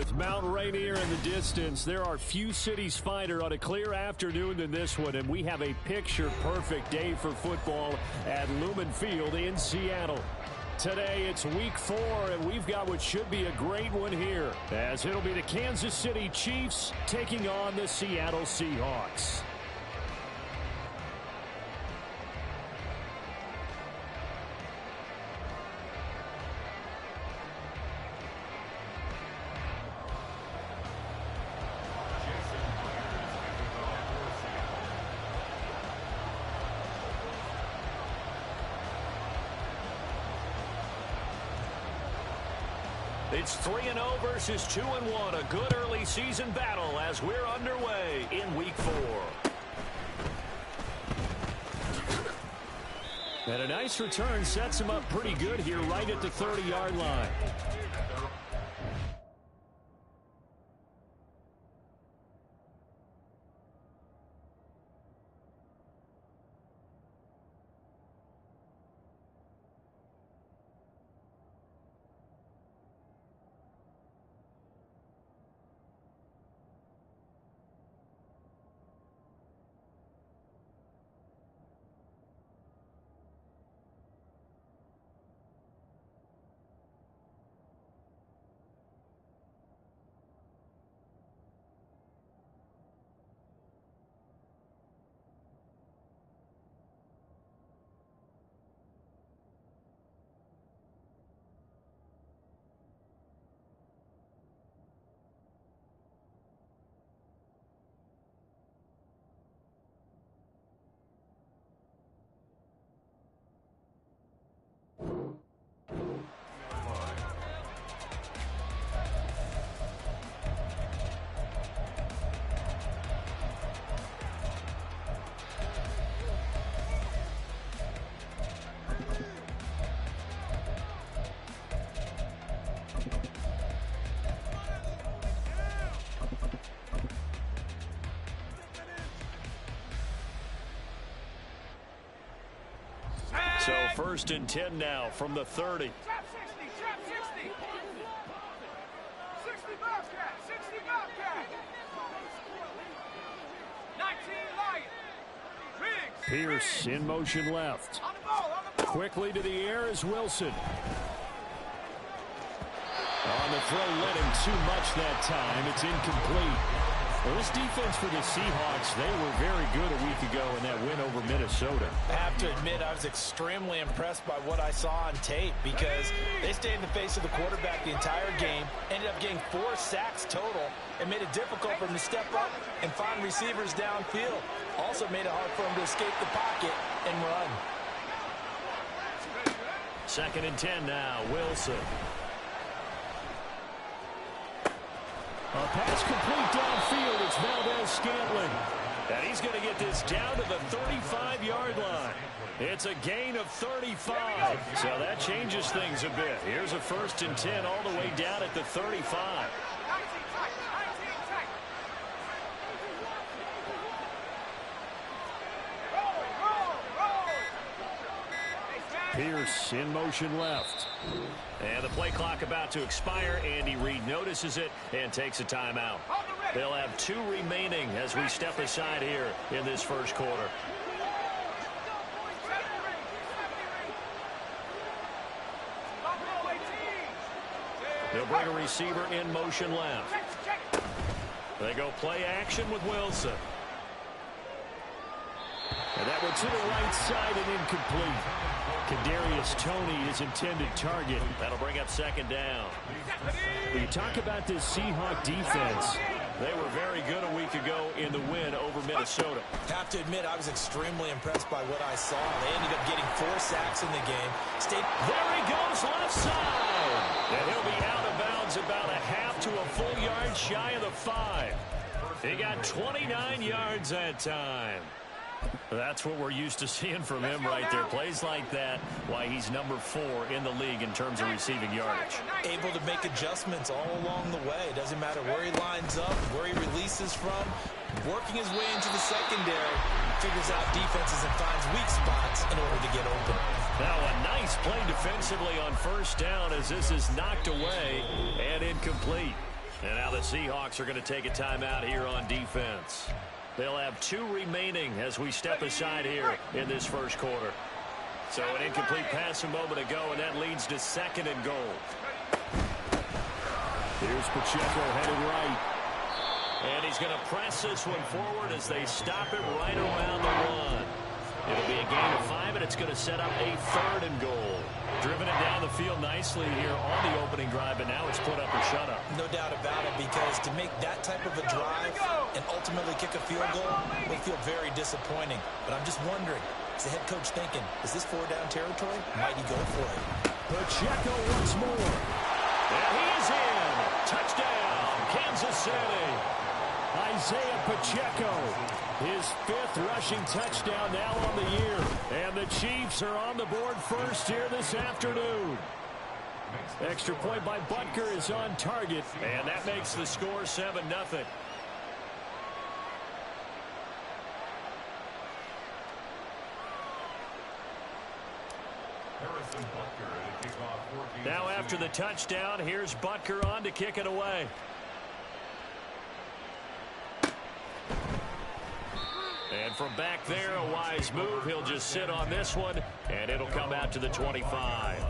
With Mount Rainier in the distance, there are few cities finer on a clear afternoon than this one, and we have a picture-perfect day for football at Lumen Field in Seattle. Today, it's week 4, and we've got what should be a great one here, as it'll be the Kansas City Chiefs taking on the Seattle Seahawks. It's 3-0 versus 2-1. A good early season battle as we're underway in week 4. And a nice return sets him up pretty good here right at the 30-yard line. So 1st and 10 now from the 30. Trap 60, trap 60. 60 Bobcat, 60 Bobcat. 19 Lion. Riggs. Pierce in motion left. On the ball, on the ball. Quickly to the air is Wilson. On the throw, led him too much that time. It's incomplete. Well, this defense for the Seahawks, they were very good a week ago in that win over Minnesota. I have to admit, I was extremely impressed by what I saw on tape because they stayed in the face of the quarterback the entire game, ended up getting 4 sacks total, and made it difficult for him to step up and find receivers downfield. Also made it hard for him to escape the pocket and run. 2nd and 10 now, Wilson. A pass complete downfield. It's Valdez-Scantling. And he's going to get this down to the 35-yard line. It's a gain of 35. So that changes things a bit. Here's a 1st and 10 all the way down at the 35. Pierce in motion left. And the play clock about to expire. Andy Reid notices it and takes a timeout. They'll have 2 remaining as we step aside here in this first quarter. They'll bring a receiver in motion left. They go play action with Wilson. And that one to the right side and incomplete. Kadarius Toney, his intended target. That'll bring up 2nd down. When you talk about this Seahawk defense, they were very good a week ago in the win over Minnesota. Have to admit, I was extremely impressed by what I saw. They ended up getting 4 sacks in the game. There he goes, left side. And he'll be out of bounds about a half to a full yard shy of the 5. He got 29 yards that time. That's what we're used to seeing from him right there. Plays like that, why he's number 4 in the league in terms of receiving yardage. Able to make adjustments all along the way. Doesn't matter where he lines up, where he releases from. Working his way into the secondary, figures out defenses and finds weak spots in order to get open. Now a nice play defensively on 1st down as this is knocked away and incomplete. And now the Seahawks are going to take a timeout here on defense. They'll have 2 remaining as we step aside here in this first quarter. So an incomplete pass a moment ago, and that leads to 2nd and goal. Here's Pacheco headed right. And he's going to press this one forward as they stop it right around the 1. It'll be a gain of 5, and it's going to set up a 3rd and goal. Driven it down the field nicely here on the opening drive, and now it's put up or shut up. No doubt about it, because to make that type of a drive and ultimately kick a field goal will feel very disappointing. But I'm just wondering, is the head coach thinking, is this 4-down territory? Might he go for it? Pacheco once more. And he is in. Touchdown, Kansas City. Isaiah Pacheco, his 5th rushing touchdown now on the year. And the Chiefs are on the board first here this afternoon. Extra point by Butker is on target, and that makes the score 7-0. Now after the touchdown, here's Butker on to kick it away. And from back there, a wise move. He'll just sit on this one, and it'll come out to the 25.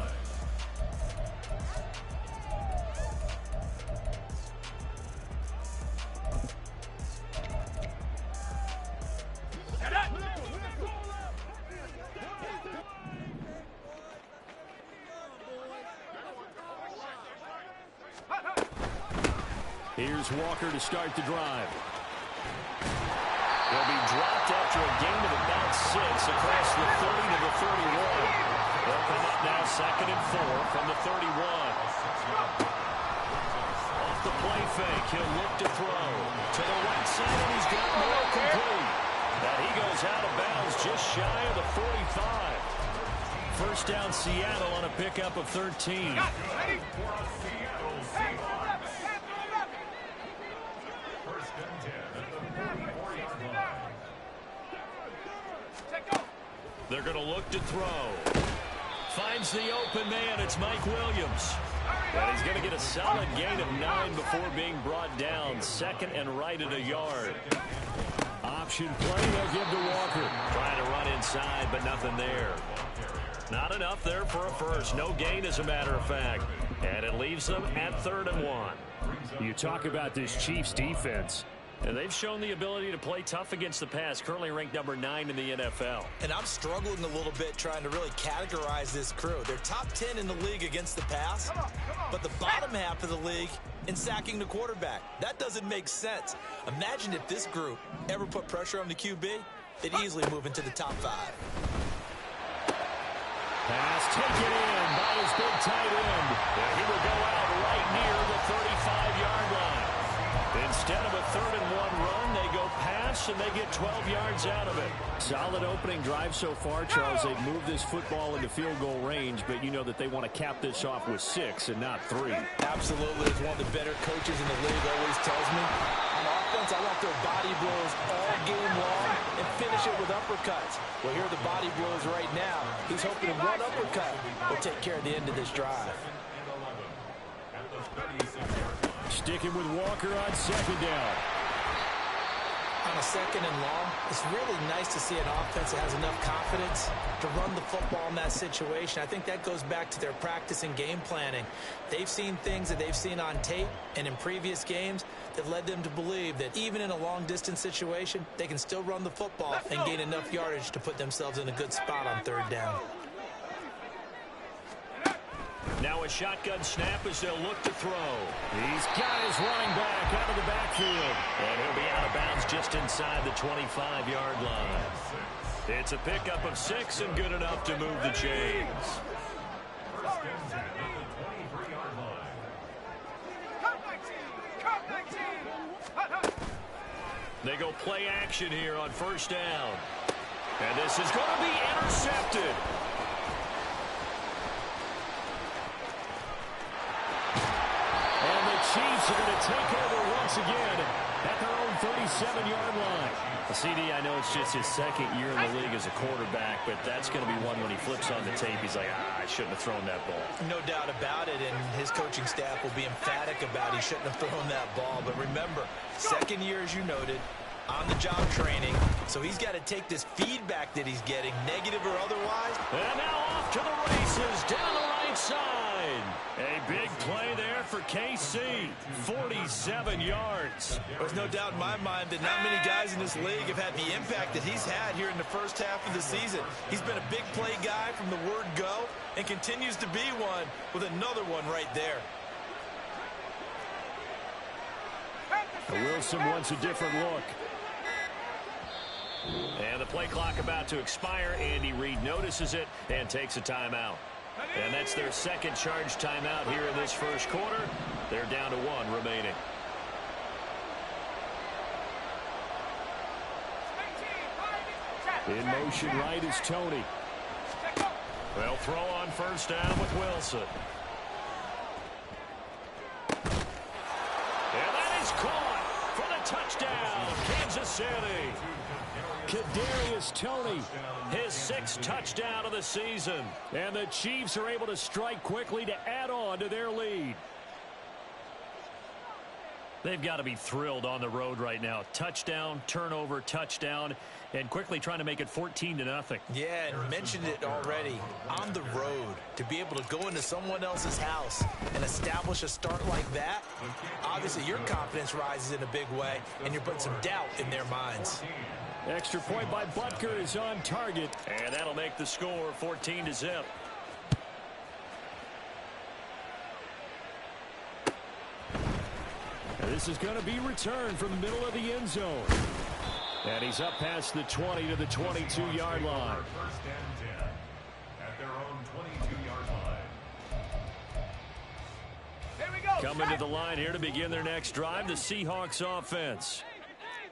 Here's Walker to start the drive. He'll be dropped after a gain of about 6 across the 30 to the 31. They'll come up now 2nd and 4 from the 31. Off the play fake, he'll look to throw. To the right side, and he's got more complete. And he goes out of bounds just shy of the 45. First down, Seattle on a pickup of 13. They're going to look to throw. Finds the open man. It's Mike Williams. And he's going to get a solid gain of 9 before being brought down. 2nd and right at a yard. Option play they'll give to Walker. Trying to run inside, but nothing there. Not enough there for a first. No gain, as a matter of fact. And it leaves them at 3rd and 1. You talk about this Chiefs defense. And they've shown the ability to play tough against the pass, currently ranked number 9 in the NFL. And I'm struggling a little bit trying to really categorize this crew. They're top 10 in the league against the pass, but the bottom half of the league in sacking the quarterback. That doesn't make sense. Imagine if this group ever put pressure on the QB, they'd easily move into the top 5. Pass taken in by his big tight end. And he will go out right near the 35-yard line. Instead of a 3rd and 1 run, they go pass, and they get 12 yards out of it. Solid opening drive so far, Charles. They've moved this football into field goal range, but you know that they want to cap this off with 6 and not 3. Absolutely. As one of the better coaches in the league always tells me, on offense, I want their body blows all game long and finish it with uppercuts. Well, here are the body blows right now. He's hoping that one uppercut will take care of the end of this drive. Sticking with Walker on 2nd down. On a 2nd and long, it's really nice to see an offense that has enough confidence to run the football in that situation. I think that goes back to their practice and game planning. They've seen things that they've seen on tape and in previous games that led them to believe that even in a long-distance situation, they can still run the football and gain enough yardage to put themselves in a good spot on 3rd down. Now a shotgun snap as they'll look to throw. He's got his running back out of the backfield. And he'll be out of bounds just inside the 25-yard line. It's a pickup of 6 and good enough to move the chains. They go play action here on 1st down. And this is going to be intercepted. Chiefs are going to take over once again at their own 37-yard line. CD, I know it's just his second year in the league as a quarterback, but that's going to be one when he flips on the tape, he's like, I shouldn't have thrown that ball. No doubt about it, and his coaching staff will be emphatic about he shouldn't have thrown that ball. But remember, second year, as you noted, on-the-job training, so he's got to take this feedback that he's getting, negative or otherwise. And now off to the races, down the right side. A big play there for KC, 47 yards. There's no doubt in my mind that not many guys in this league have had the impact that he's had here in the first half of the season. He's been a big play guy from the word go and continues to be one with another one right there. Wilson wants a different look. And the play clock about to expire. Andy Reid notices it and takes a timeout. And that's their second charge timeout here in this first quarter. They're down to one remaining. In motion right is Tony. They'll throw on first down with Wilson. And that is caught for the touchdown, Kansas City. Kadarius Toney, his sixth touchdown of the season. And the Chiefs are able to strike quickly to add on to their lead. They've got to be thrilled on the road right now. Touchdown, turnover, touchdown, and quickly trying to make it 14-0. Yeah, and mentioned it already. On the road, to be able to go into someone else's house and establish a start like that, obviously your confidence rises in a big way, and you're putting some doubt in their minds. Extra point by Butker is on target. And that'll make the score 14-0. This is going to be returned from the middle of the end zone. And he's up past the 20 to the 22-yard line. First and 10 at their own 22-yard line. Here we go. Coming to the line here to begin their next drive, the Seahawks offense.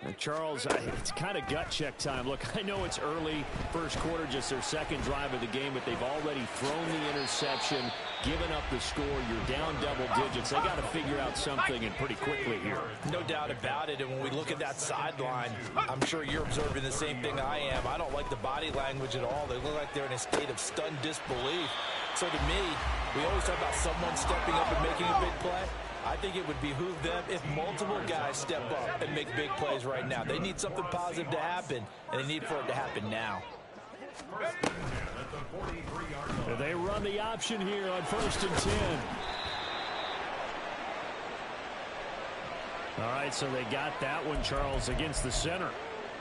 And Charles, it's kind of gut check time. Look, I know it's early, first quarter, just their second drive of the game, but they've already thrown the interception, given up the score. You're down double digits. They got to figure out something, and pretty quickly here. No doubt about it, and when we look at that sideline, I'm sure you're observing the same thing I am. I don't like the body language at all. They look like they're in a state of stunned disbelief. So to me, we always talk about someone stepping up and making a big play. I think it would behoove them if multiple guys step up and make big plays right now. They need something positive to happen, and they need for it to happen now. They run the option here on 1st and 10. All right, so they got that one, Charles, against the center.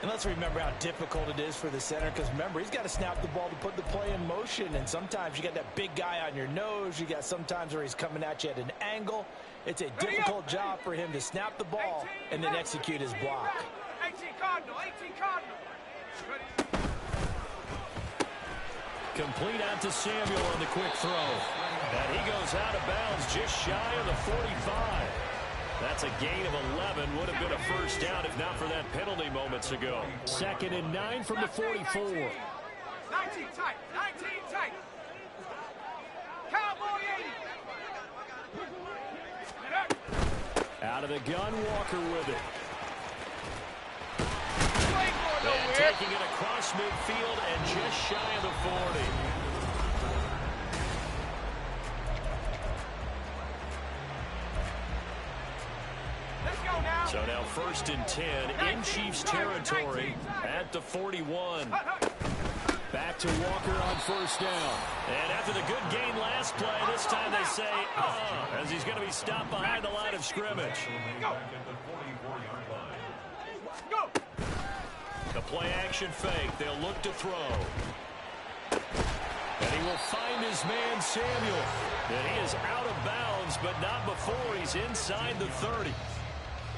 And let's remember how difficult it is for the center, because remember, he's got to snap the ball to put the play in motion, and sometimes you got that big guy on your nose. You got sometimes where he's coming at you at an angle. It's a difficult job for him to snap the ball and then execute his block. 18 Cardinal, 18 Cardinal. Complete out to Samuel on the quick throw. And he goes out of bounds just shy of the 45. That's a gain of 11. Would have been a first down if not for that penalty moments ago. 2nd and 9 from the 44. 19 tight, 19 tight. Cowboy 80. Out of the gun, Walker with it. And taking it across midfield and just shy of the 40. So now 1st and 10 in Chiefs territory at the 41. Back to Walker on 1st down. And after the good gain last play, this time they say, as he's going to be stopped behind the line of scrimmage. The play action fake. They'll look to throw. And he will find his man, Samuel. And he is out of bounds, but not before he's inside the 30.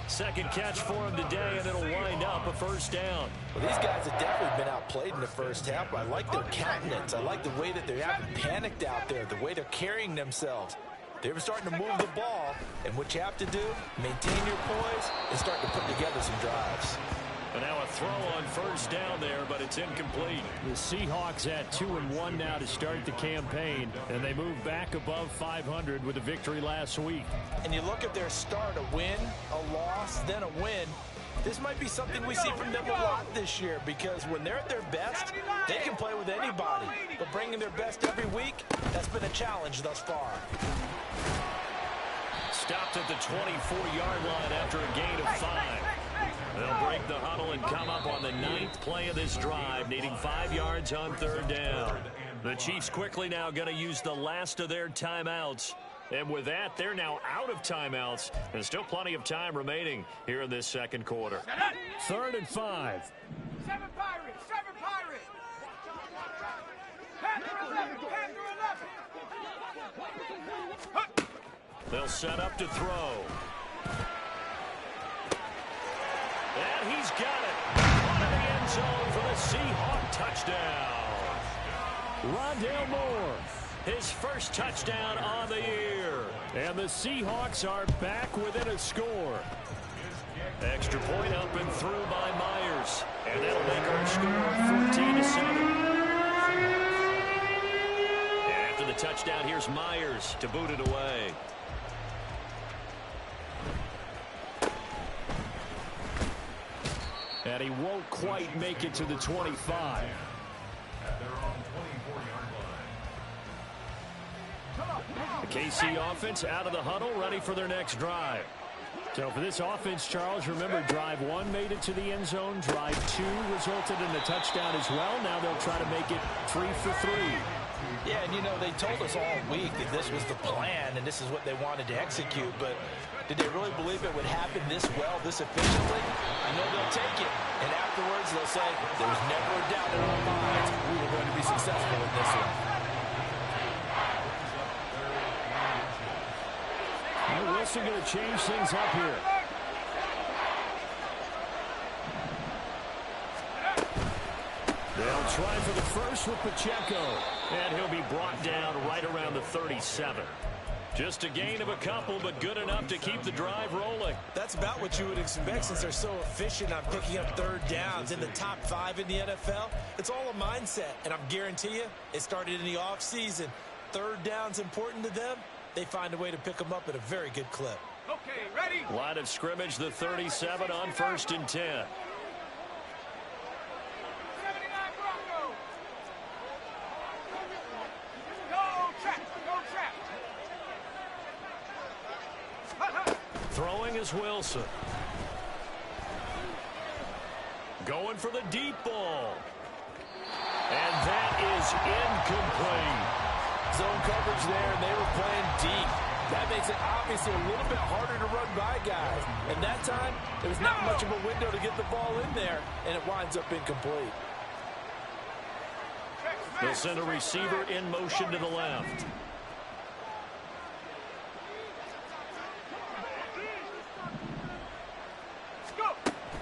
Second catch for him today, and it'll wind up a first down. Well, these guys have definitely been outplayed in the first half. I like their countenance. I like the way that they haven't panicked out there, the way they're carrying themselves. They're starting to move the ball, and what you have to do, maintain your poise and start to put together some drives. And now a throw on first down there, but it's incomplete. The Seahawks at 2-1 now to start the campaign, and they move back above 500 with a victory last week. And you look at their start, a win, a loss, then a win. This might be something we see from them a lot this year, because when they're at their best, they can play with anybody. But bringing their best every week, that's been a challenge thus far. Stopped at the 24-yard line after a gain of 5. They'll break the huddle and come up on the 9th play of this drive, needing 5 yards on 3rd down. The Chiefs quickly now going to use the last of their timeouts. And with that, they're now out of timeouts. And still plenty of time remaining here in this 2nd quarter. 3rd and 5. 7 Pirates! 7 Pirates! Panther 11! Panther 11! They'll set up to throw. And he's got it. Into the end zone for the Seahawk touchdown. Rondale Moore. His first touchdown on the year. And the Seahawks are back within a score. Extra point up and through by Myers. And that'll make our score 14-7. And after the touchdown, here's Myers to boot it away. And he won't quite make it to the 25. At their own 24-yard line. The KC offense out of the huddle, ready for their next drive. So for this offense, Charles, remember, drive 1 made it to the end zone. Drive 2 resulted in a touchdown as well. Now they'll try to make it 3 for 3. Yeah, and you know, they told us all week that this was the plan and this is what they wanted to execute, but did they really believe it would happen this well, this efficiently? I know they'll take it, and afterwards they'll say, there was never a doubt in our minds we were going to be successful in this one. Wilson going to change things up here. They'll try for the first with Pacheco. And he'll be brought down right around the 37. Just a gain of a couple, but good enough to keep the drive rolling. That's about what you would expect since they're so efficient on picking up 3rd downs in the top 5 in the NFL. It's all a mindset, and I guarantee you, it started in the offseason. 3rd down's important to them. They find a way to pick them up at a very good clip. Okay, ready? Line of scrimmage, the 37 on 1st and 10. 79 Broncos! Go trap! Go trap! Throwing is Wilson. Going for the deep ball. And that is incomplete. Zone coverage there, and they were playing deep. That makes it obviously a little bit harder to run by guys. And that time, there was not much of a window to get the ball in there, and it winds up incomplete. They'll send a receiver in motion to the left.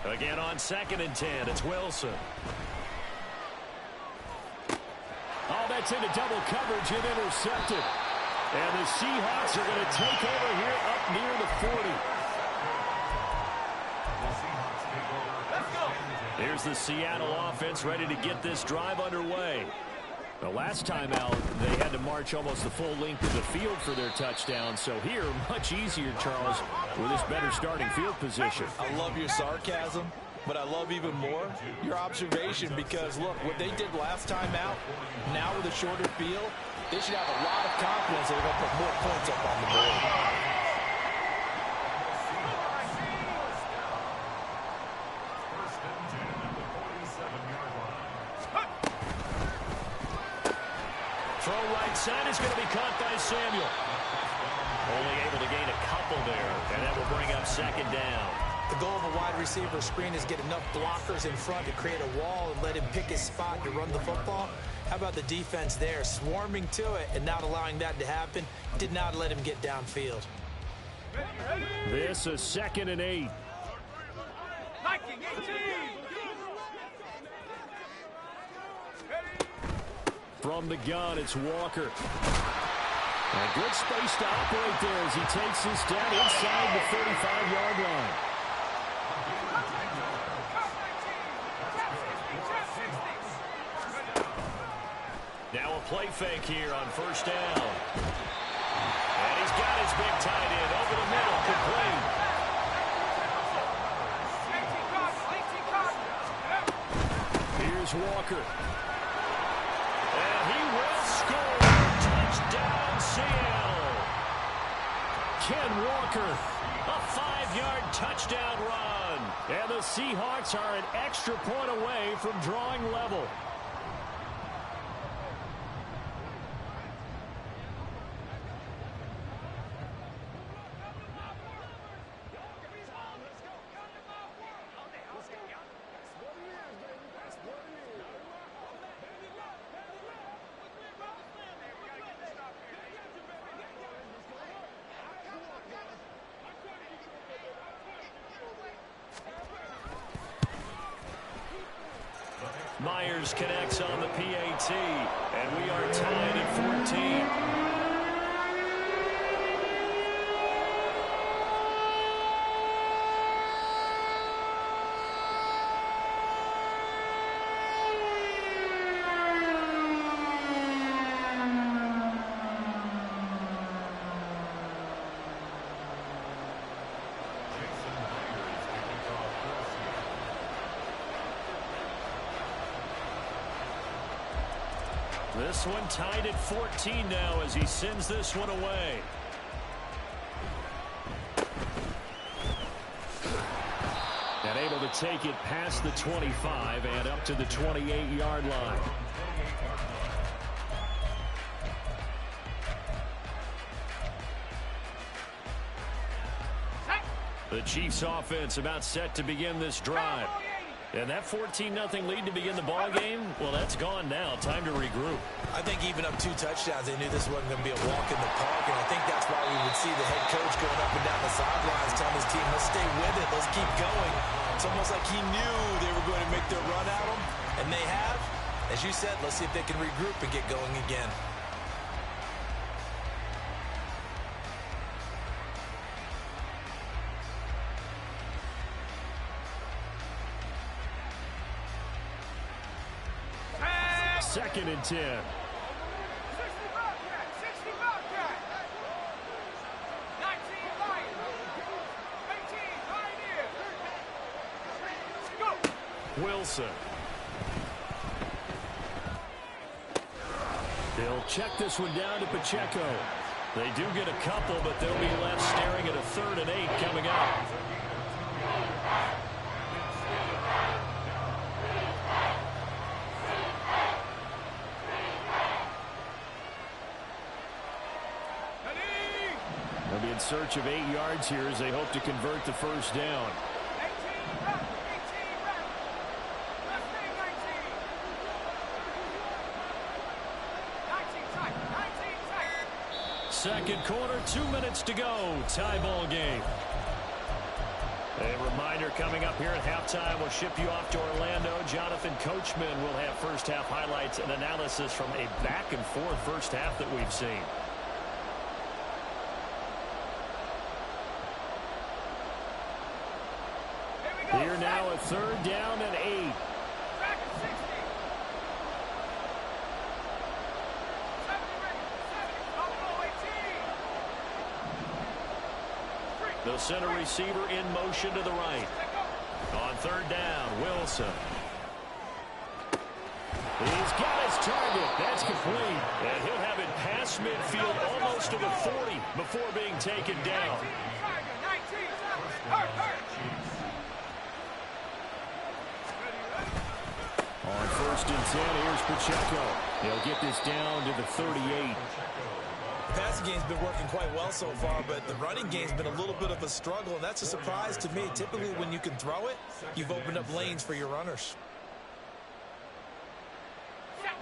Again on 2nd and 10, it's Wilson. Oh, that's into double coverage and intercepted. And the Seahawks are going to take over here up near the 40. Here's the Seattle offense ready to get this drive underway. The last time out, they had to march almost the full length of the field for their touchdown. So here, much easier, Charles, with this better starting field position. I love your sarcasm, but I love even more your observation, because, look, what they did last time out, now with a shorter field, they should have a lot of confidence that they're going to put more points up on the board. Throw right side is going to be caught by Samuel. Only able to gain a couple there, and that will bring up 2nd down. The goal of a wide receiver screen is get enough blockers in front to create a wall and let him pick his spot to run the football. How about the defense there, swarming to it and not allowing that to happen? Did not let him get downfield. This is 2nd and 8. Liking 18! From the gun, it's Walker. And good space to operate there as he takes this down inside the 35-yard line. Now a play fake here on 1st down. And he's got his big tight end over the middle, complete. Here's Walker. And he will score. Touchdown, Seattle. Ken Walker, a 5-yard touchdown run. And the Seahawks are an extra point away from drawing level. Myers connects on the PAT, and we are tied at 14. This one tied at 14 now as he sends this one away. And able to take it past the 25 and up to the 28-yard line. The Chiefs offense about set to begin this drive. And that 14-0 lead to begin the ball game, well, that's gone now. Time to regroup. I think even up 2 touchdowns, they knew this wasn't going to be a walk in the park, and I think that's why we would see the head coach going up and down the sidelines telling his team, let's stay with it, let's keep going. It's almost like he knew they were going to make their run at him, and they have. As you said, let's see if they can regroup and get going again. Second and 10. 60 Bobcat, 60 Bobcat. 19 Lions. 18 Pioneers. Go. Wilson. They'll check this one down to Pacheco. They do get a couple, but they'll be left staring at a 3rd and 8 coming up. They'll be in search of 8 yards here as they hope to convert the first down. 18 rep. Left knee, 19 tight. Second quarter, 2 minutes to go. Tie ball game. A reminder coming up here at halftime. We'll ship you off to Orlando. Jonathan Coachman will have first half highlights and analysis from a back and forth first half that we've seen. Here now a 3rd down and 8. Back at 60. 70 ready. 70. 18. The center receiver in motion to the right. On 3rd down, Wilson. He's got his target. That's complete. And he'll have it past midfield almost to the 40 before being taken down. 19. Hurt. On 1st and 10, here's Pacheco. He'll get this down to the 38. The passing game's been working quite well so far, but the running game's been a little bit of a struggle, and that's a surprise to me. Typically, when you can throw it, you've opened up lanes for your runners.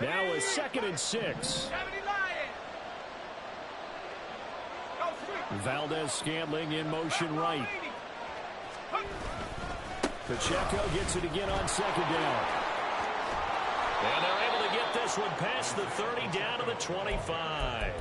Now a 2nd and 6. 70 Lions. Valdez-Scantling in motion right. Pacheco gets it again on 2nd down. And they're able to get this one past the 30 down to the 25.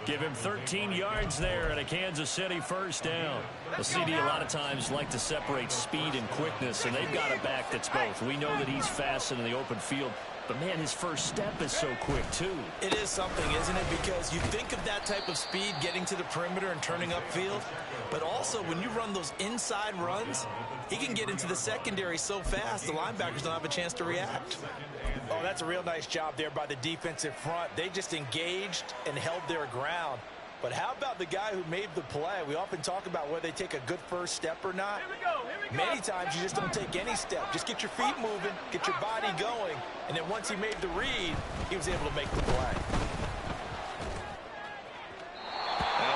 Give him 13 yards there and a Kansas City first down. The CD a lot of times like to separate speed and quickness, and they've got a back that's both. We know that he's fast in the open field. But, man, his first step is so quick, too. It is something, isn't it? Because you think of that type of speed getting to the perimeter and turning upfield, but also when you run those inside runs, he can get into the secondary so fast the linebackers don't have a chance to react. Oh, that's a real nice job there by the defensive front. They just engaged and held their ground. But how about the guy who made the play? We often talk about whether they take a good first step or not. Here we go. Many times you just don't take any step. Just get your feet moving, get your body going, and then once he made the read, he was able to make the play.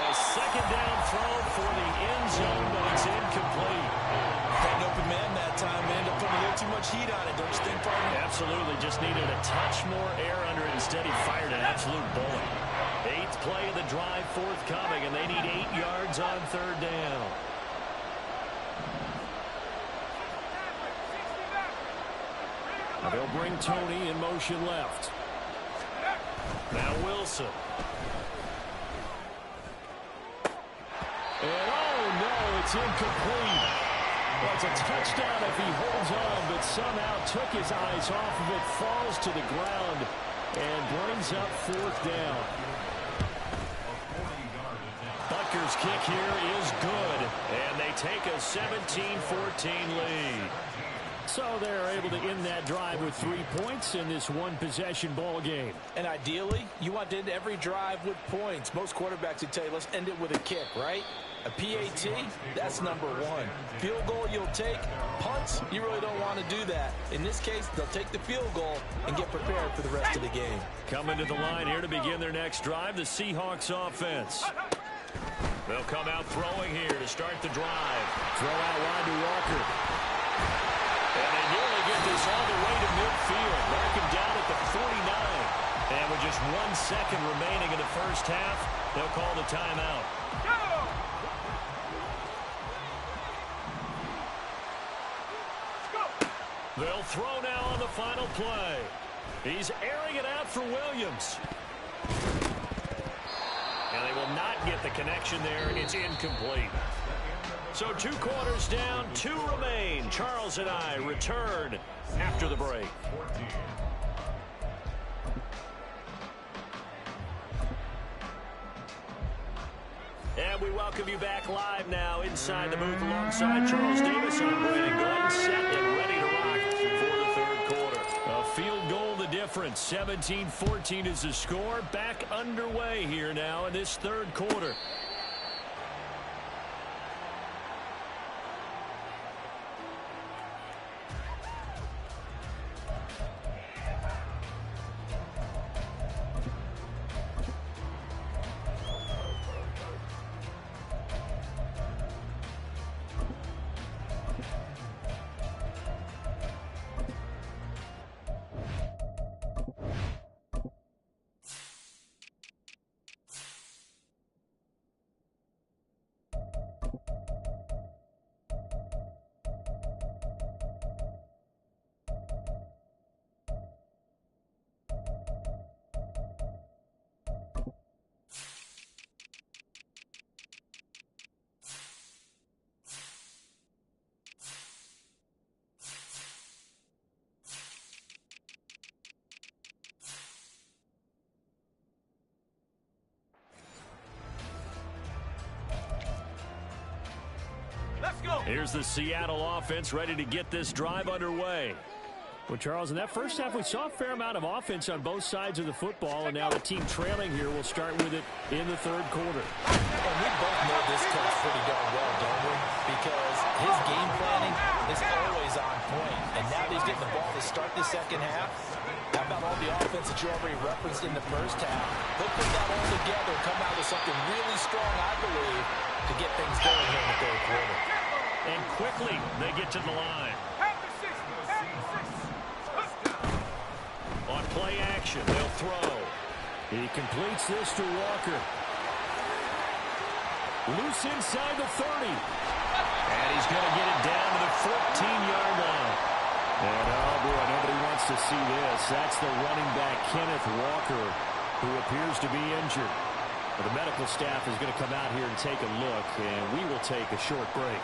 A second down throw for the end zone, but it's incomplete. Had an open man that time, man. Ended up putting a little too much heat on it, don't you think, partner? Absolutely, just needed a touch more air under it. Instead, he fired an absolute bullet. 8th play of the drive forthcoming, and they need 8 yards on third down. Now they'll bring Tony in motion left. Now Wilson. And oh no, it's incomplete. Well, it's a touchdown if he holds on, but somehow took his eyes off of it, falls to the ground, and brings up 4th down. Butker's kick here is good, and they take a 17-14 lead. So they're able to end that drive with 3 points in this one-possession ball game. And ideally, you want to end every drive with points. Most quarterbacks would tell you, let's end it with a kick, right? A PAT, that's number 1. Field goal you'll take. Punts, you really don't want to do that. In this case, they'll take the field goal and get prepared for the rest of the game. Coming to the line here to begin their next drive, the Seahawks offense. They'll come out throwing here to start the drive. Throw out wide to Walker. And they nearly get this all the way to midfield. Mark him down at the 49. And with just 1 second remaining in the first half, they'll call the timeout. They'll throw now on the final play. He's airing it out for Williams. And they will not get the connection there. It's incomplete. So 2 quarters down, 2 remain. Charles and I return after the break. And we welcome you back live now inside the booth alongside Charles Davis. I'm Brandon Glenn, set and ready to rock for the third quarter. A field goal the difference. 17-14 is the score. Back underway here now in this third quarter. Here's the Seattle offense ready to get this drive underway. Well, Charles, in that first half, we saw a fair amount of offense on both sides of the football, and now the team trailing here will start with it in the third quarter. And we both know this coach pretty darn well, don't we? Because his game planning is always on point. And now that he's getting the ball to start the second half, how about all the offense that you already referenced in the first half? He'll put that all together and come out with something really strong, I believe, to get things going here in the third quarter. And quickly, they get to the line. On play action, they'll throw. He completes this to Walker. Loose inside the 30. And he's going to get it down to the 14-yard line. And, oh, boy, nobody wants to see this. That's the running back, Kenneth Walker, who appears to be injured. But the medical staff is going to come out here and take a look, and we will take a short break.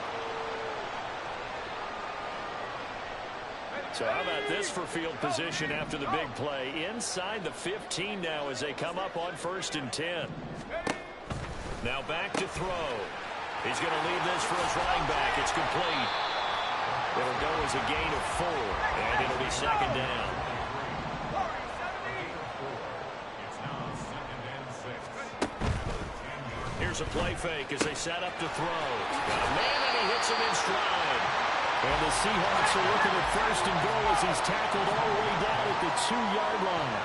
So how about this for field position after the big play? Inside the 15 now as they come up on 1st and 10. Now back to throw. He's going to leave this for his running back. It's complete. It'll go as a gain of 4, and it'll be 2nd down. Here's a play fake as they set up to throw. Got a man, and he hits him in stride. And the Seahawks are looking at 1st and goal as he's tackled all the way down at the 2-yard line.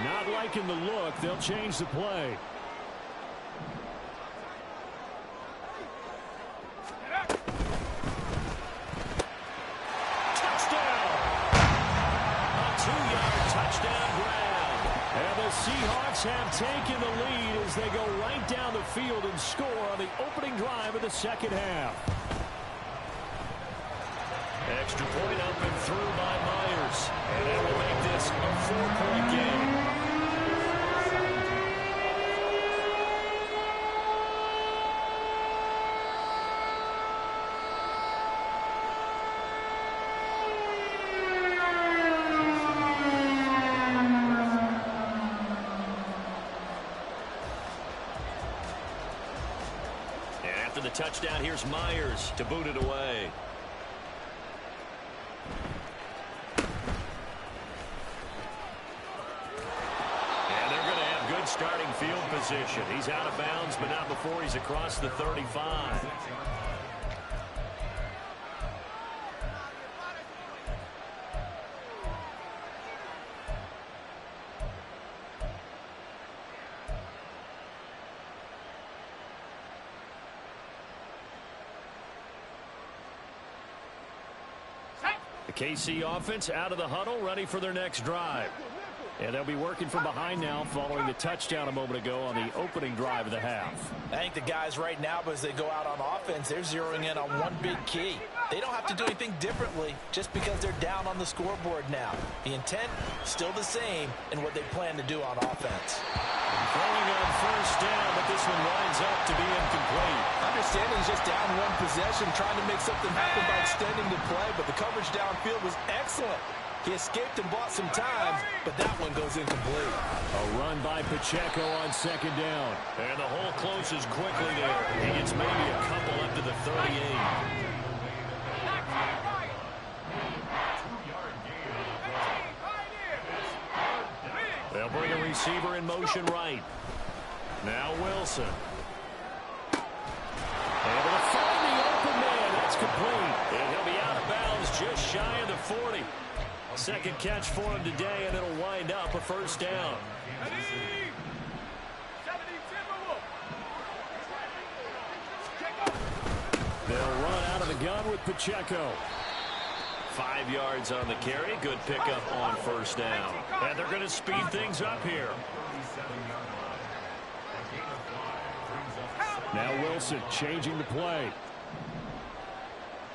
Not liking the look. They'll change the play. Touchdown! A 2-yard touchdown grab. And the Seahawks have taken the lead as they go right down the field and score on the opening drive of the 2nd half. Extra point up and through by Myers. And that will make this a 4-point game. After the touchdown, here's Myers to boot it away. And they're going to have good starting field position. He's out of bounds, but not before he's across the 35. The KC offense out of the huddle, ready for their next drive. And they'll be working from behind now following the touchdown a moment ago on the opening drive of the half. I think the guys right now, as they go out on offense, they're zeroing in on one big key. They don't have to do anything differently just because they're down on the scoreboard now. The intent still the same in what they plan to do on offense. Throwing on 1st down, but this one winds up to be incomplete. Understanding he's just down one possession, trying to make something happen by extending the play, but the coverage downfield was excellent. He escaped and bought some time, but that one goes incomplete. A run by Pacheco on 2nd down. And the hole closes quickly there. He gets maybe a couple up to the 38. They'll bring a receiver in motion right. Now Wilson. Able to find the open man. That's complete. And he'll be out of bounds just shy of the 40. 2nd catch for him today, and it'll wind up a 1st down. They'll run out of the gun with Pacheco. 5 yards on the carry. Good pickup on 1st down. And they're going to speed things up here. Now Wilson changing the play.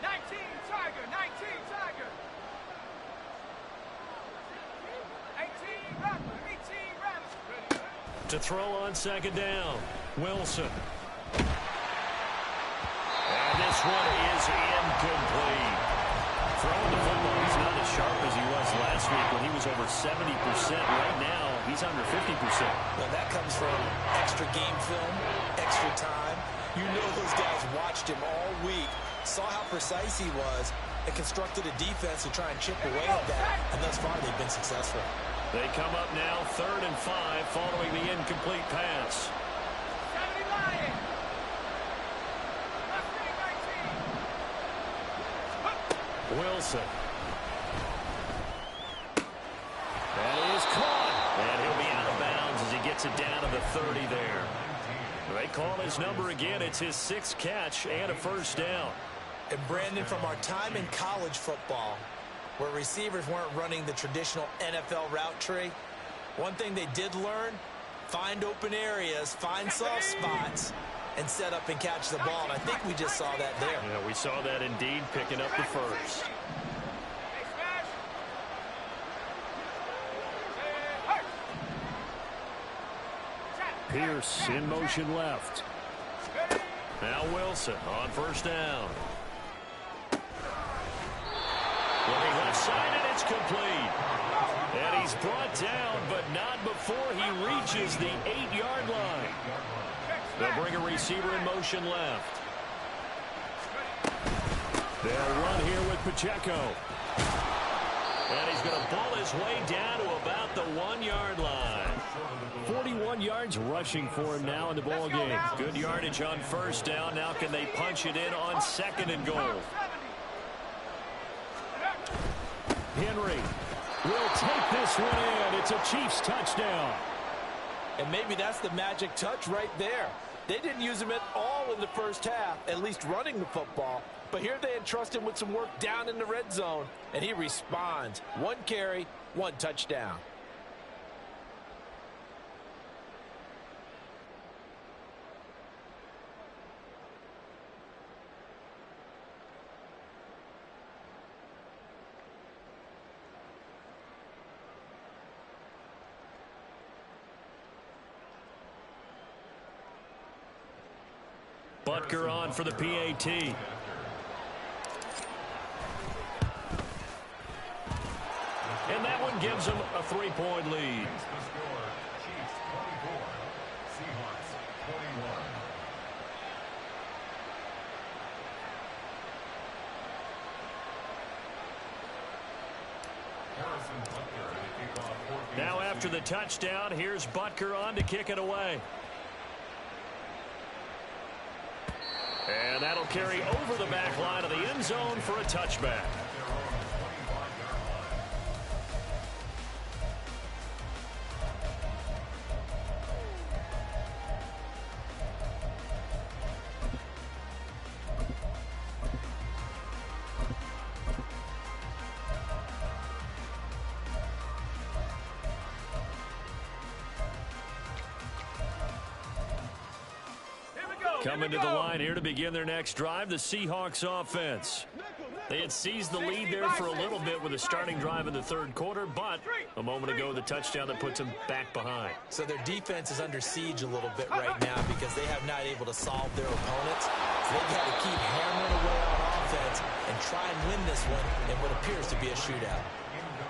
19 Tiger, 19 Tiger. 18 Rapper, 18 Rapper. To throw on 2nd down. Wilson. And this one is incomplete. Throwing the football, he's not as sharp as he was last week when he was over 70%. Right now, he's under 50%. Well, that comes from extra game film, extra time. You know those guys watched him all week, saw how precise he was, and constructed a defense to try and chip away at that. And thus far, they've been successful. They come up now 3rd and 5 following the incomplete pass. 70 Lions. Wilson. That is caught. And he'll be out of bounds as he gets it down to the 30 there. They call his number again. It's his 6th catch and a 1st down. And Brandon, from our time in college football, where receivers weren't running the traditional NFL route tree, one thing they did learn, find open areas, find soft spots, and set up and catch the ball. And I think we just saw that there. Yeah, we saw that indeed, picking up the 1st. Pierce in motion left. Now Wilson on first down. Looking left side, and it's complete. And he's brought down, but not before he reaches the 8-yard line. They'll bring a receiver in motion left. They'll run here with Pacheco. And he's going to ball his way down to about the 1-yard line. 41 yards rushing for him now in the ball game. Good yardage on first down. Now can they punch it in on second and goal? Henry will take this one in. It's a Chiefs touchdown. And maybe that's the magic touch right there. They didn't use him at all in the first half, at least running the football. But here they entrust him with some work down in the red zone, and he responds. 1 carry, 1 touchdown. Butker on for the PAT. And that one gives them a 3-point lead. The score, Chiefs 24, Seahawks 21. Harrison Butker to kick off for Now after the touchdown, here's Butker on to kick it away. And that'll carry over the back line of the end zone for a touchback. Coming to the line here to begin their next drive, the Seahawks offense. They had seized the lead there for a little bit with a starting drive in the third quarter, but a moment ago the touchdown that puts them back behind. So their defense is under siege a little bit right now because they have not able to solve their opponents. So they've got to keep hammering away on offense and try and win this one in what appears to be a shootout.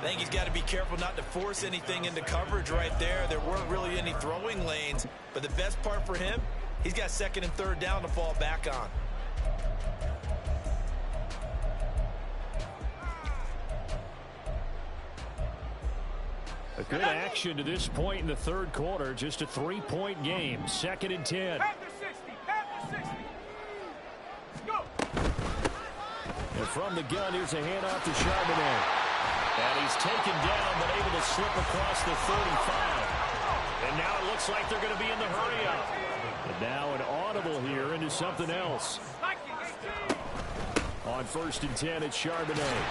I think he's got to be careful not to force anything into coverage right there. There weren't really any throwing lanes, but the best part for him, he's got second and third down to fall back on. A good action to this point in the third quarter. Just a 3-point game. 2nd and 10. Panther 60. Panther 60. Go. And from the gun, here's a handoff to Charbonnet. And he's taken down, but able to slip across the 35. And now it looks like they're going to be in the hurry-up. And now an audible here into something else. On 1st and 10, it's Charbonnet.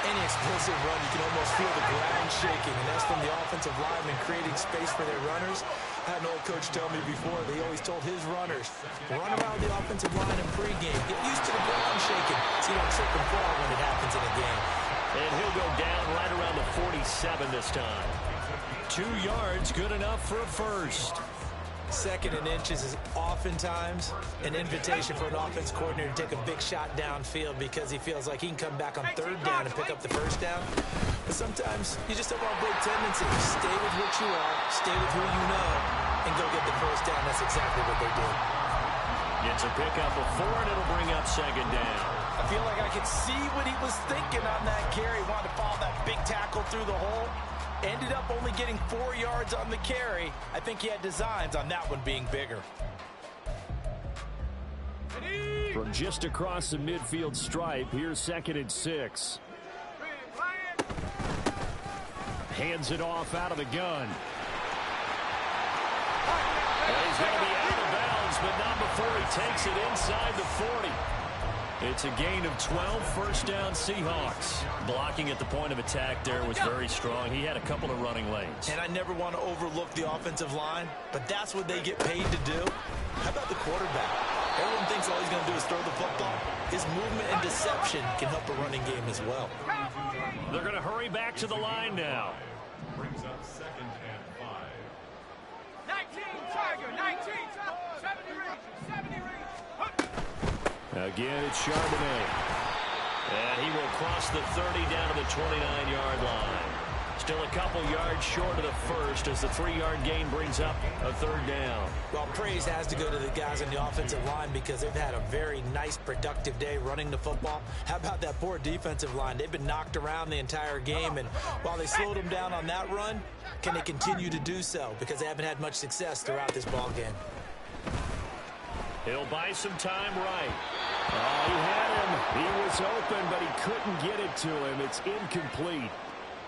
Any explosive run, you can almost feel the ground shaking, and that's from the offensive linemen creating space for their runners. I had an old coach tell me before, they always told his runners, run around the offensive line in pregame. Get used to the ground shaking so you don't trip and fall when it happens in a game. And he'll go down right around the 47 this time. 2 yards, good enough for a first. 2nd and inches is oftentimes an invitation for an offense coordinator to take a big shot downfield because he feels like he can come back on 3rd down and pick up the first down. But sometimes you just have a big tendency. Stay with what you are, stay with who you know, and go get the first down. That's exactly what they did. Gets a pickup of 4, and it'll bring up 2nd down. I feel like I could see what he was thinking on that carry. Wanted to follow that big tackle through the hole. Ended up only getting 4 yards on the carry. I think he had designs on that one being bigger. From just across the midfield stripe, here's 2nd and 6. Hands it off out of the gun. Well, he's going to be out of bounds, but not before he takes it inside the 40. It's a gain of 12, first down Seahawks. Blocking at the point of attack there was very strong. He had a couple of running lanes. And I never want to overlook the offensive line, but that's what they get paid to do. How about the quarterback? Everyone thinks all he's going to do is throw the football. His movement and deception can help a running game as well. They're going to hurry back to the line now. brings up 2nd and 5. 19 Tiger. 19 Tiger. 70 Rangers. Again, it's Charbonnet. And he will cross the 30 down to the 29-yard line. Still a couple yards short of the first as the 3-yard gain brings up a third down. Well, praise has to go to the guys on the offensive line because they've had a very nice, productive day running the football. How about that poor defensive line? They've been knocked around the entire game, and while they slowed them down on that run, can they continue to do so? Because they haven't had much success throughout this ball game. He'll buy some time right. Oh, he had him. He was open, but he couldn't get it to him. It's incomplete.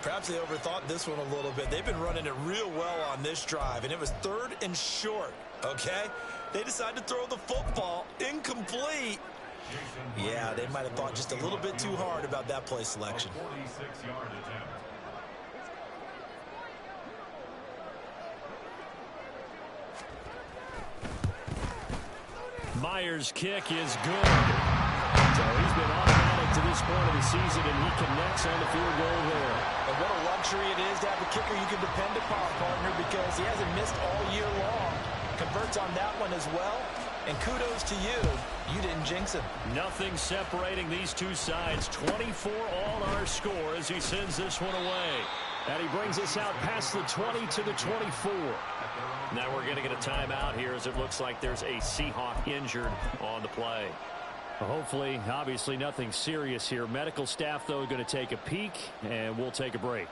Perhaps they overthought this one a little bit. They've been running it real well on this drive, and it was 3rd and short, okay? They decided to throw the football incomplete. Yeah, they might have thought just a little bit too hard about that play selection. 46-yard attempt. Myers' kick is good. So he's been automatic to this point of the season, and he connects on the field goal there. And what a luxury it is to have a kicker you can depend upon, partner, because he hasn't missed all year long. Converts on that one as well. And kudos to you. You didn't jinx him. Nothing separating these two sides. 24 all our score as he sends this one away. And he brings us out past the 20 to the 24. Now we're going to get a timeout here as it looks like there's a Seahawk injured on the play. Hopefully, obviously nothing serious here. Medical staff, though, going to take a peek, and we'll take a break.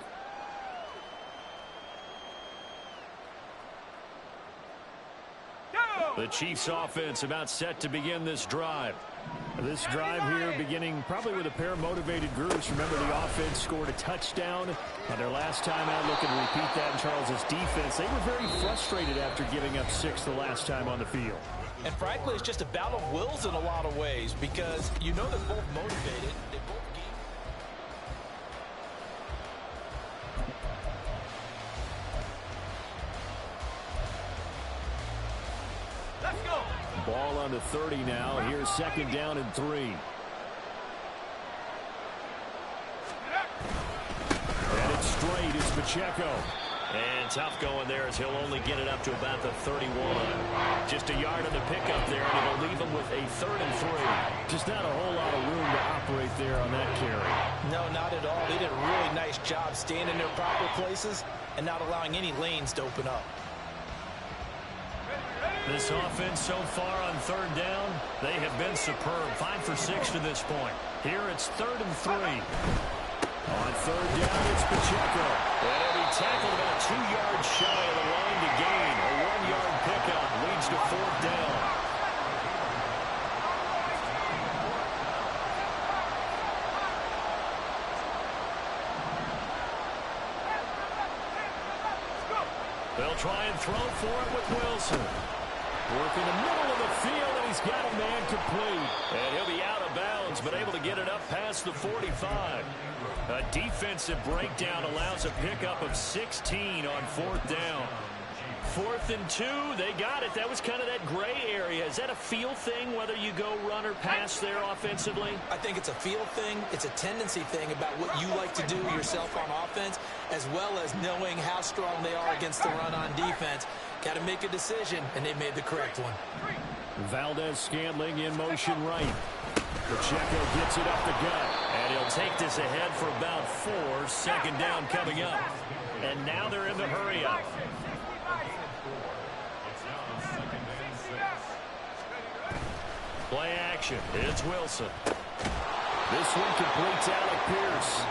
The Chiefs offense about set to begin this drive. This drive here beginning probably with a pair of motivated groups. Remember, the offense scored a touchdown on their last time out. Looking to repeat that in Charles's defense. They were very frustrated after giving up 6 the last time on the field. And frankly, it's just a battle of wills in a lot of ways because you know they're both motivated. They both Let's go. Ball on the 30 now. Here's 2nd down and 3. And it's straight. It's Pacheco. And tough going there as he'll only get it up to about the 31. Just a yard on the pickup there, and it'll leave him with a 3rd and 3. Just not a whole lot of room to operate there on that carry. No, not at all. They did a really nice job staying in their proper places and not allowing any lanes to open up. This offense so far on 3rd down, they have been superb. 5 for 6 to this point. Here it's 3rd and 3. On 3rd down, it's Pacheco. And he'll be tackled about 2 yards shy of the line to gain. A 1-yard pickup leads to 4th down. They'll try and throw for it with Wilson. Working the middle of the field, and he's got a man complete. And he'll be out of bounds, but able to get it up past the 45. A defensive breakdown allows a pickup of 16 on 4th down. 4th and 2, they got it. That was kind of that gray area. Is that a feel thing, whether you go run or pass there offensively? I think it's a feel thing. It's a tendency thing about what you like to do yourself on offense, as well as knowing how strong they are against the run on defense. Got to make a decision, and they made the correct one. Valdez-Scantling in motion right. Pacheco gets it up the gut. And he'll take this ahead for about 4. 2nd down coming up. And now they're in the hurry-up. Play action. It's Wilson. This one completes Alec Pierce.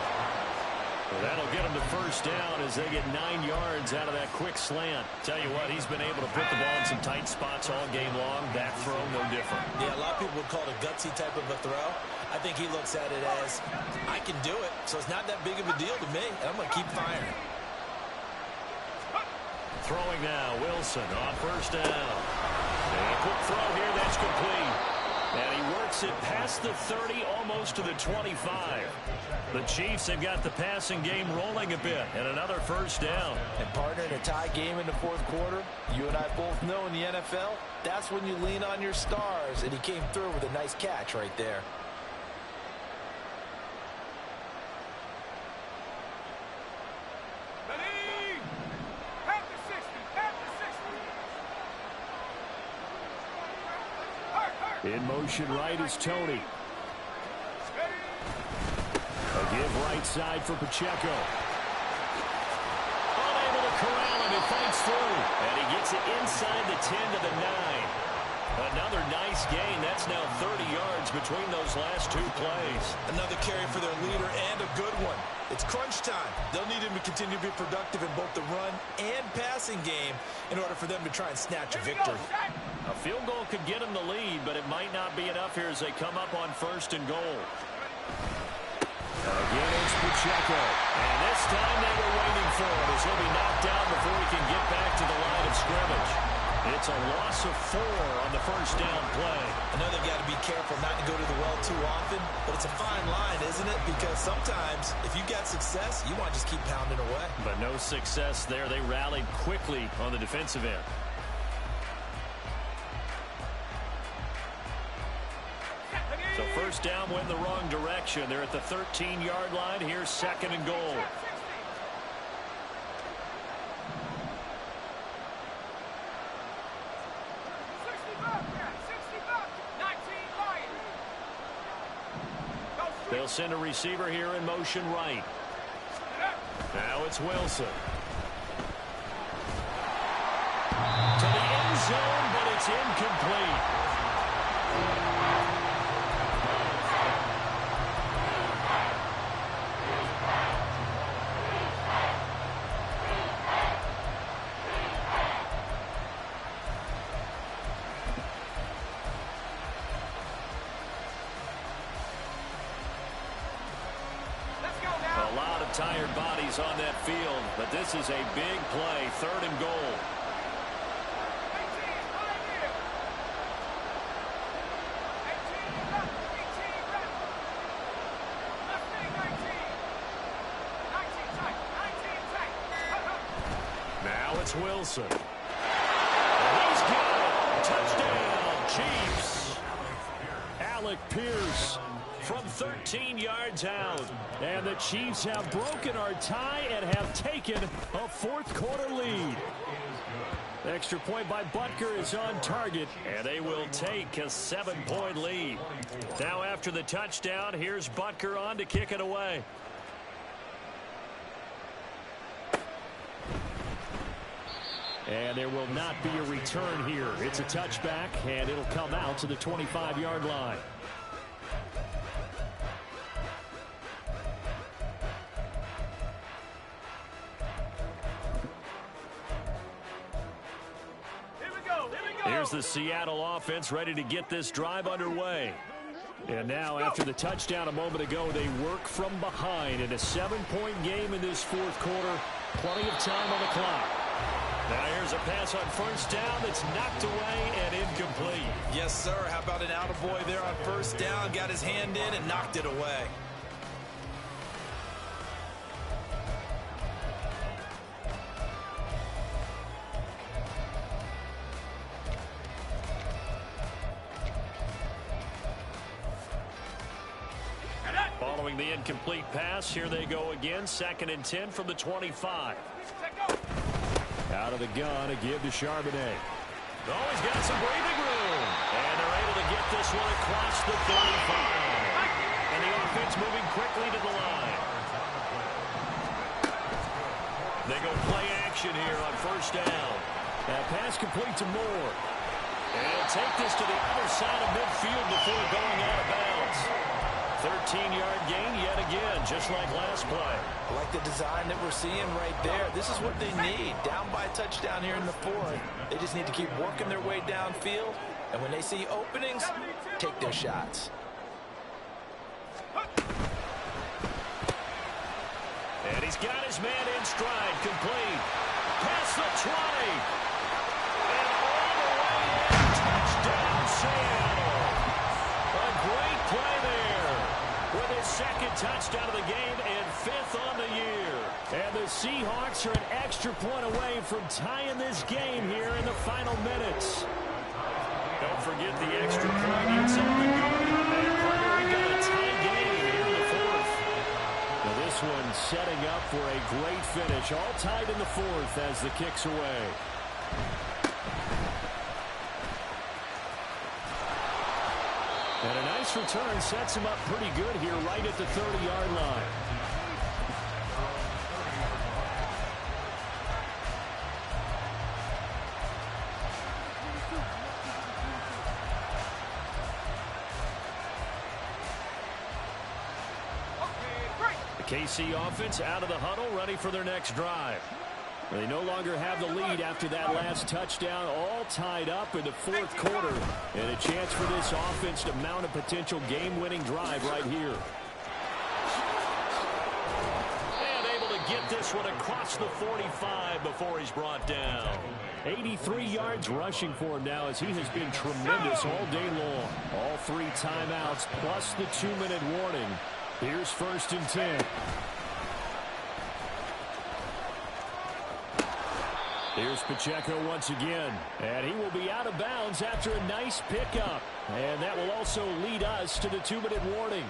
Well, that'll get him to 1st down as they get 9 yards out of that quick slant. Tell you what, he's been able to put the ball in some tight spots all game long. That throw, no different. Yeah, a lot of people would call it a gutsy type of a throw. I think he looks at it as, I can do it, so it's not that big of a deal to me, and I'm going to keep firing. Throwing now, Wilson on 1st down. And a quick throw here, that's complete. And he works it past the 30, almost to the 25. The Chiefs have got the passing game rolling a bit, and another 1st down. And partner, in a tie game in the 4th quarter, you and I both know in the NFL, that's when you lean on your stars, and he came through with a nice catch right there. Hurry, hurry. In motion right is Tony. A give right side for Pacheco. Unable to corral him. He fights through. And he gets it inside the 10 to the 9. Another nice gain. That's now 30 yards between those last two plays. Another carry for their leader and a good one. It's crunch time. They'll need him to continue to be productive in both the run and passing game in order for them to try and snatch a victory. A field goal could get them the lead, but it might not be enough here as they come up on 1st and goal. Again, it's Pacheco. And this time they were waiting for him as he'll be knocked down before he can get back to the line of scrimmage. It's a loss of 4 on the 1st down play. I know they've got to be careful not to go to the well too often, but it's a fine line, isn't it? Because sometimes if you got success, you want to just keep pounding away. But no success there. They rallied quickly on the defensive end. So 1st down went in the wrong direction. They're at the 13-yard line. Here's 2nd and goal. They'll send a receiver here in motion right. Now it's Wilson. To the end zone, but it's incomplete. Tired bodies on that field, but this is a big play. 3rd and goal. Now it's Wilson. And he's got it. Touchdown, Chiefs. Alec Pierce from 13 yards out. And the Chiefs have broken our tie and have taken a 4th quarter lead. Extra point by Butker is on target. And they will take a 7-point lead. Now after the touchdown, here's Butker on to kick it away. And there will not be a return here. It's a touchback, and it'll come out to the 25-yard line. Here's the Seattle offense ready to get this drive underway. And now after the touchdown a moment ago, they work from behind in a 7-point game in this 4th quarter. Plenty of time on the clock. Now here's a pass on 1st down that's knocked away and incomplete. Yes, sir. How about an attaboy there on 1st down? Got his hand in and knocked it away. Following the incomplete pass, here they go again. 2nd and 10 from the 25. Out of the gun, a give to Charbonnet. Oh, he's got some breathing room. And they're able to get this one across the 35. And the offense moving quickly to the line. They go play action here on 1st down. That pass complete to Moore. And take this to the other side of midfield before going out of bounds. 13-yard gain yet again, just like last play. I like the design that we're seeing right there. This is what they need. Down by a touchdown here in the 4th. They just need to keep working their way downfield. And when they see openings, take their shots. And he's got his man in stride, complete. Past the 20. And all the way in. Touchdown, Seattle. A great play there. With his 2nd touchdown of the game and 5th on the year. And the Seahawks are an extra point away from tying this game here in the final minutes. Don't forget the extra point. It's on the good. And partner, we got a tie game here in the 4th. Now this one setting up for a great finish. All tied in the 4th as the kick's away. And a nice return sets him up pretty good here right at the 30-yard line. The KC offense out of the huddle, ready for their next drive. They no longer have the lead after that last touchdown, all tied up in the fourth quarter. And a chance for this offense to mount a potential game-winning drive right here. And able to get this one across the 45 before he's brought down. 83 yards rushing for him now as he has been tremendous all day long. All 3 timeouts plus the 2-minute warning. Here's 1st and 10. Here's Pacheco once again, and he will be out of bounds after a nice pickup. And that will also lead us to the 2-minute warning.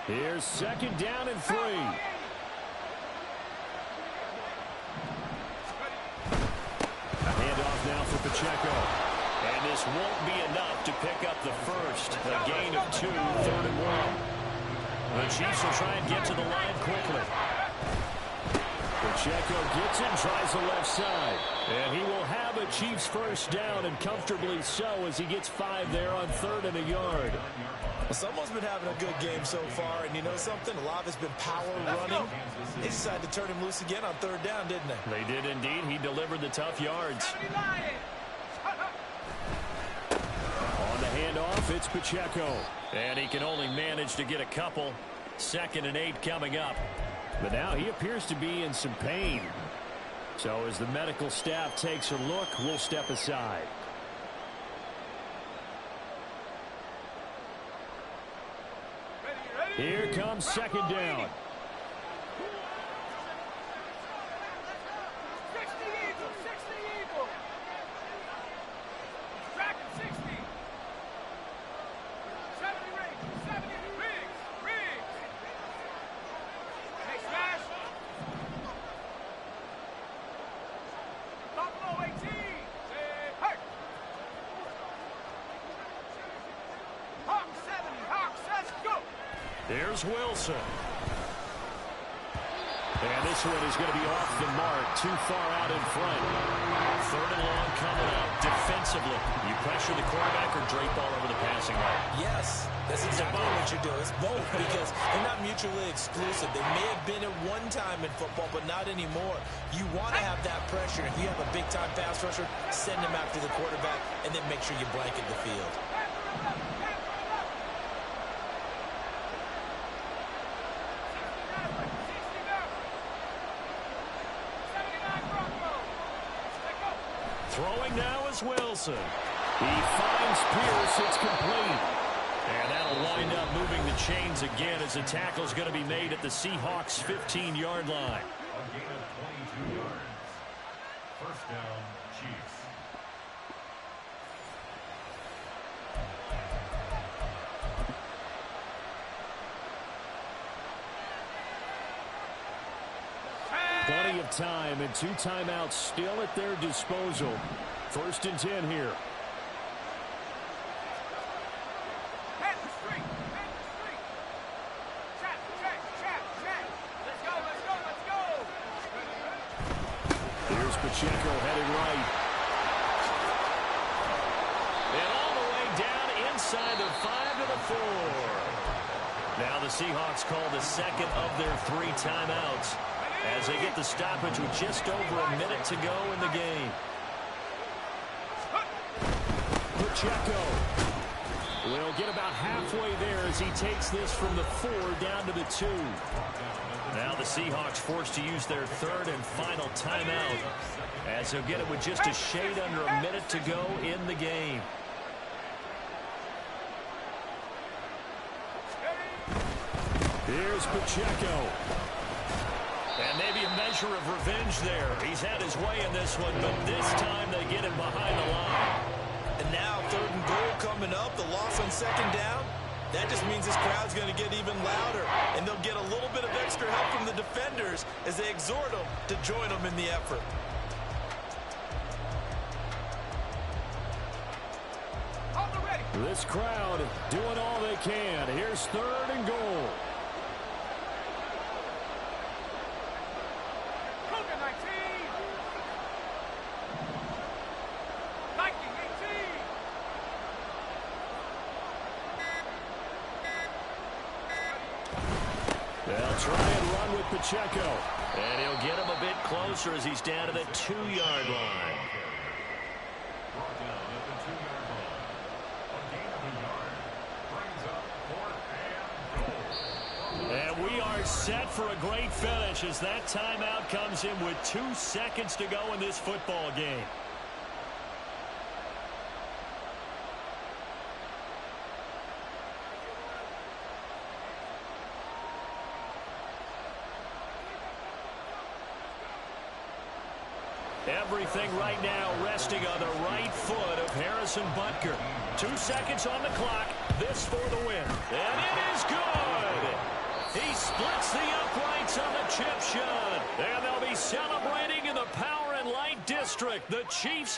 Here's 2nd down and 3. A handoff now for Pacheco. And this won't be enough to pick up the first. A gain of 2, 3rd and 1. The Chiefs will try and get to the line quickly. Pacheco gets it, tries the left side. And he will have a Chiefs first down, and comfortably so, as he gets 5 there on 3rd and a yard. Well, someone's been having a good game so far, and you know something? A lot of it's been power running. They decided to turn him loose again on 3rd down, didn't they? They did indeed. He delivered the tough yards. On the handoff, it's Pacheco. And he can only manage to get a couple. 2nd and 8 coming up. But now he appears to be in some pain. So as the medical staff takes a look, we'll step aside. Here comes 2nd down. There's Wilson. And this one is going to be off the mark, too far out in front. 3rd and long coming up defensively. You pressure the quarterback or drape all over the passing lane? Yes, that's exactly what you do. It's both because they're not mutually exclusive. They may have been at one time in football, but not anymore. You want to have that pressure. If you have a big-time pass rusher, send him after the quarterback, and then make sure you blanket the field. Throwing now is Wilson. He finds Pierce. It's complete. And that'll wind up moving the chains again as the tackle's going to be made at the Seahawks' 15-yard line. A gain of 22 yards. 1st down, Chiefs. Plenty of time and 2 timeouts still at their disposal. 1st and 10 here. Here's Pacheco headed right. And all the way down inside the 5 to the 4. Now the Seahawks call the 2nd of their 3 timeouts, as they get the stoppage with just over a minute to go in the game. Pacheco will get about halfway there as he takes this from the 4 down to the 2. Now the Seahawks forced to use their 3rd and final timeout, as they'll get it with just a shade under a minute to go in the game. Here's Pacheco. And maybe a measure of revenge there. He's had his way in this one, but this time they get him behind the line. And now 3rd and goal coming up. The loss on 2nd down. That just means this crowd's going to get even louder. And they'll get a little bit of extra help from the defenders as they exhort them to join them in the effort. This crowd doing all they can. Here's 3rd and goal. Cougar 19. Viking 18. They'll try and run with Pacheco. And he'll get him a bit closer as he's down to the 2-yard line. Brought down at the 2-yard line. A gain of a yard brings up 4th and goal. And we are set for a great finish as that timeout comes in with 2 seconds to go in this football game. Everything right now resting on the right foot of Harrison Butker. 2 seconds on the clock. This for the win. And it is good. He splits the uprights on the chip shot. And they'll be celebrating in the Power and Light District. The Chiefs